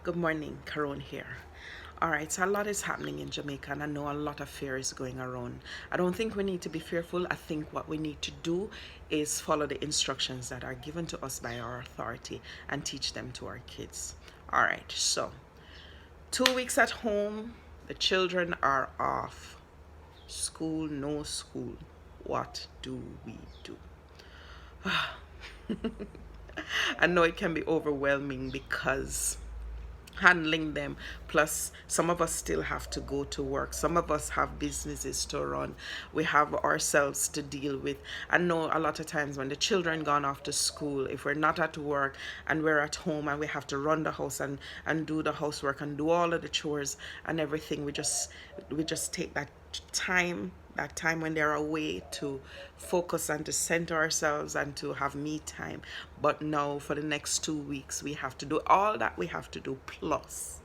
Good morning, Caron here. All right, so a lot is happening in Jamaica, and I know a lot of fear is going around. I don't think we need to be fearful. I think what we need to do is follow the instructions that are given to us by our authority and teach them to our kids. All right, so 2 weeks at home, the children are off. School, no school. What do we do? I know it can be overwhelming because handling them, plus some of us still have to go to work, some of us have businesses to run, we have ourselves to deal with. I know a lot of times when the children gone off to school, if we're not at work and we're at home and we have to run the house and do the housework and do all of the chores and everything, we just take that time when they're away to focus and to center ourselves and to have me time. But now for the next 2 weeks, we have to do all that we have to do plus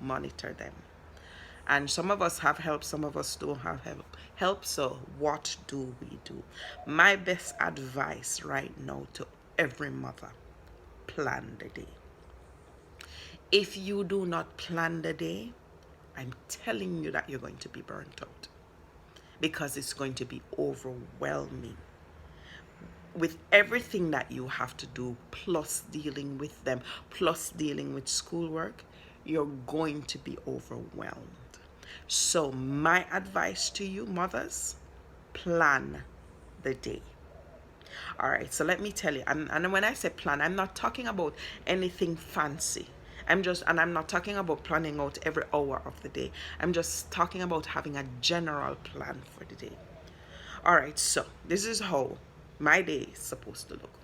monitor them. And some of us have help, some of us don't have help. So what do we do? My best advice right now to every mother: plan the day. If you do not plan the day, I'm telling you that you're going to be burnt out because it's going to be overwhelming with everything that you have to do, plus dealing with them, plus dealing with schoolwork. You're going to be overwhelmed. So my advice to you mothers: plan the day. All right, so let me tell you, and when I say plan, I'm not talking about anything fancy. I'm not talking about planning out every hour of the day. I'm just talking about having a general plan for the day. All right, so this is how my day is supposed to look.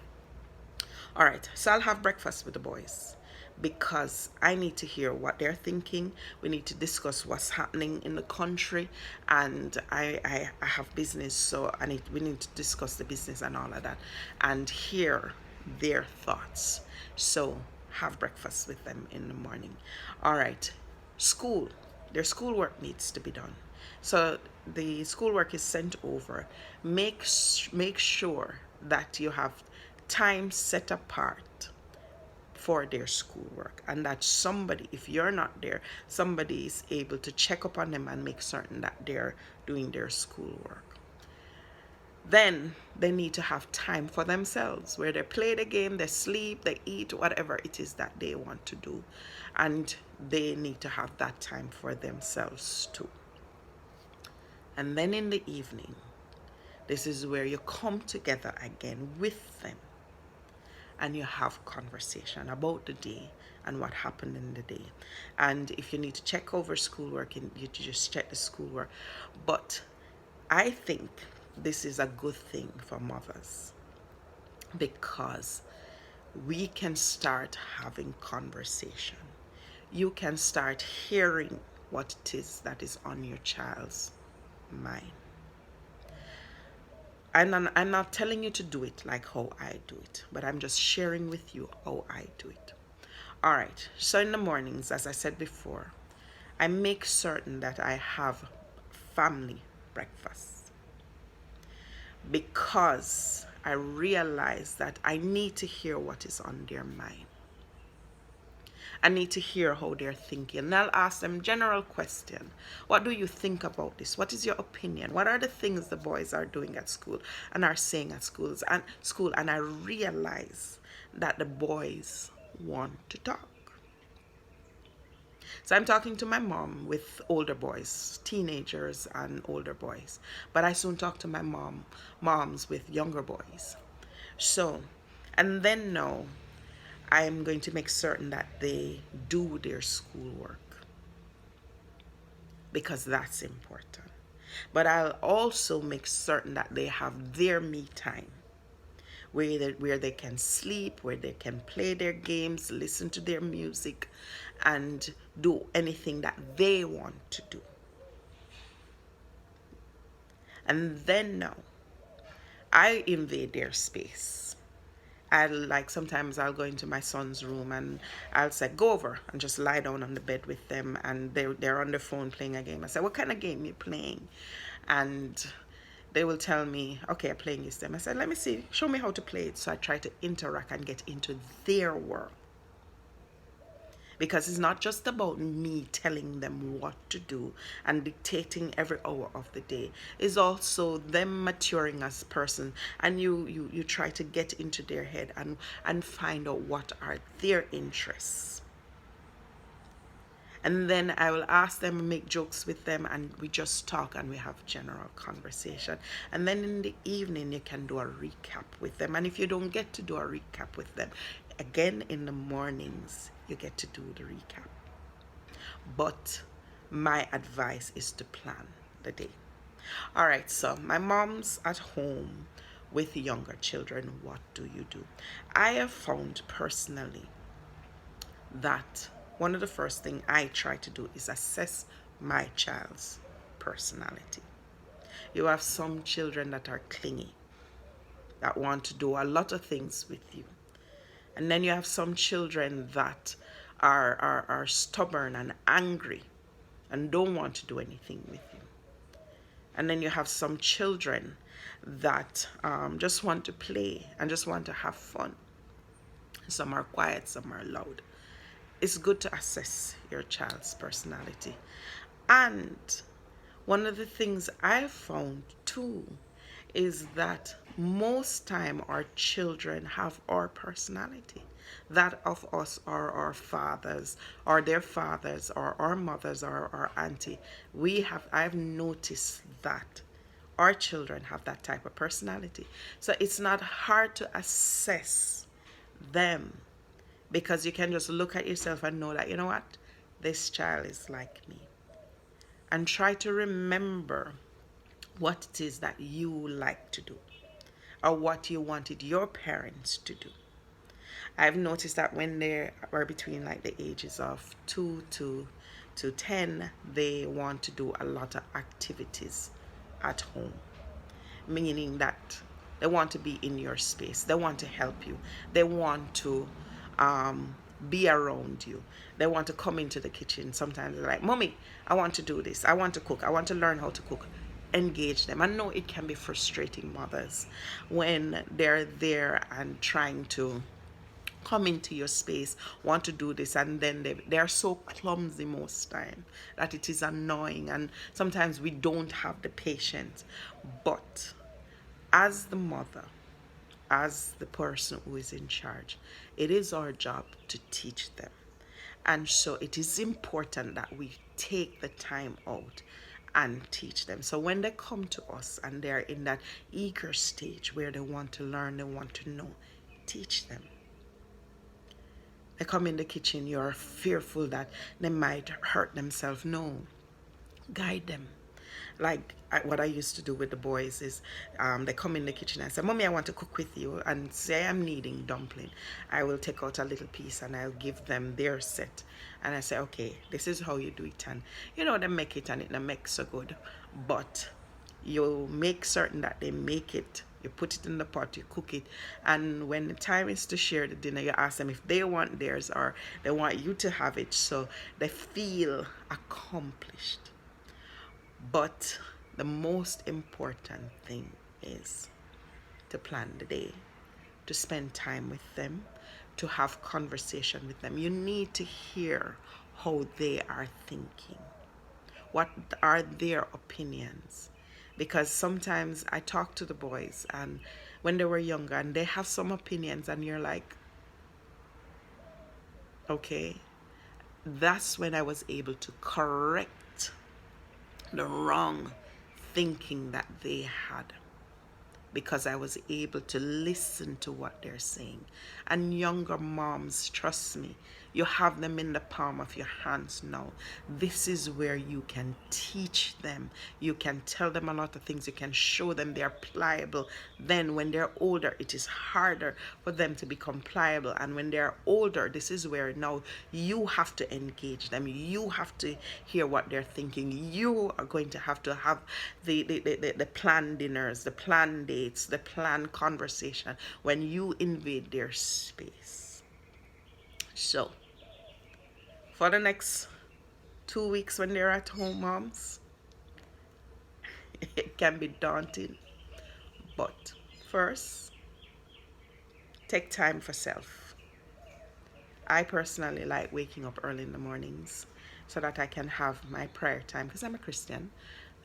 All right, so I'll have breakfast with the boys because I need to hear what they're thinking. We need to discuss what's happening in the country, and I have business, so we need to discuss the business and all of that and hear their thoughts. So have breakfast with them in the morning. All right, school. Their schoolwork needs to be done. So the schoolwork is sent over. Make sure that you have time set apart for their schoolwork, and that somebody, if you're not there, somebody is able to check up on them and make certain that they're doing their schoolwork. Then they need to have time for themselves where they play the game, they sleep, they eat, whatever it is that they want to do, and they need to have that time for themselves too. And then in the evening, this is where you come together again with them and you have conversation about the day and what happened in the day. And if you need to check over schoolwork, you just check the schoolwork. But I think this is a good thing for mothers because we can start having conversation. You can start hearing what it is that is on your child's mind. I'm not telling you to do it like how I do it, but I'm just sharing with you how I do it. All right, so in the mornings, as I said before, I make certain that I have family breakfast because I realize that I need to hear what is on their mind. I need to hear how they're thinking. And I'll ask them general question. What do you think about this? What is your opinion? What are the things the boys are doing at school and are saying at school? And I realize that the boys want to talk. So I'm talking to my mom with older boys, teenagers and older boys. But I soon talk to my moms with younger boys. So, and then now I'm going to make certain that they do their schoolwork because that's important. But I'll also make certain that they have their me time where they can sleep, where they can play their games, listen to their music, and do anything that they want to do. And then now, I invade their space. Sometimes I'll go into my son's room and I'll say, go over and just lie down on the bed with them, and they're on the phone playing a game. I say, what kind of game you playing? And they will tell me, okay, I'm playing this game. I said, let me see, show me how to play it. So I try to interact and get into their world because it's not just about me telling them what to do and dictating every hour of the day. It's also them maturing as person, and you try to get into their head and find out what are their interests. And then I will ask them and make jokes with them, and we just talk and we have general conversation. And then in the evening, you can do a recap with them. And if you don't get to do a recap with them, again in the mornings, you get to do the recap. But my advice is to plan the day. All right, so my mom's at home with younger children. What do you do? I have found personally that one of the first things I try to do is assess my child's personality. You have some children that are clingy, that want to do a lot of things with you. And then you have some children that are stubborn and angry and don't want to do anything with you. And then you have some children that just want to play and just want to have fun. Some are quiet, some are loud. It's good to assess your child's personality. And one of the things I've found too is that most time our children have our personality. That of us are our fathers, or their fathers, or our mothers, or our auntie. I've noticed that our children have that type of personality. So it's not hard to assess them, because you can just look at yourself and know that, you know what, this child is like me. And try to remember what it is that you like to do, or what you wanted your parents to do. I've noticed that when they are between like the ages of 2 to 10, they want to do a lot of activities at home, meaning that they want to be in your space, they want to help you, they want to be around you, they want to come into the kitchen. Sometimes they're like, mommy, I want to do this, I want to cook, I want to learn how to cook. Engage them. I know it can be frustrating, mothers, when they're there and trying to come into your space, want to do this, and then they are so clumsy most time that it is annoying, and sometimes we don't have the patience. But as the mother, as the person who is in charge, it is our job to teach them. And so it is important that we take the time out and teach them. So when they come to us and they're in that eager stage where they want to learn, they want to know, teach them. They come in the kitchen, you're fearful that they might hurt themselves. No, guide them. Like what I used to do with the boys is they come in the kitchen and say, mommy, I want to cook with you, and say I'm needing dumpling. I will take out a little piece and I'll give them their set, and I say, okay, this is how you do it. And you know, they make it and it don't make so good, but you make certain that they make it, you put it in the pot, you cook it, and when the time is to share the dinner, you ask them if they want theirs or they want you to have it, so they feel accomplished. But the most important thing is to plan the day, to spend time with them, to have conversation with them. You need to hear how they are thinking. What are their opinions? Because sometimes I talk to the boys and when they were younger and they have some opinions and you're like, okay, that's when I was able to correct the wrong thinking that they had, because I was able to listen to what they're saying. And younger moms, trust me, you have them in the palm of your hands now. This is where you can teach them. You can tell them a lot of things. You can show them they're pliable. Then when they're older, it is harder for them to become pliable. And when they're older, this is where now you have to engage them. You have to hear what they're thinking. You are going to have the planned dinners, the planned dates, the planned conversation when you invade their space. So for the next 2 weeks when they're at home, moms, it can be daunting. But first, take time for self. I personally like waking up early in the mornings so that I can have my prayer time because I'm a Christian,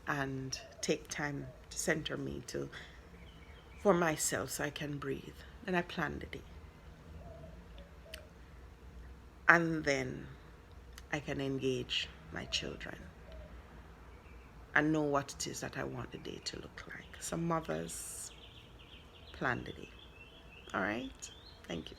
and take time to center me to for myself so I can breathe. And I plan the day. And then I can engage my children and know what it is that I want the day to look like. Some mothers plan the day. All right? Thank you.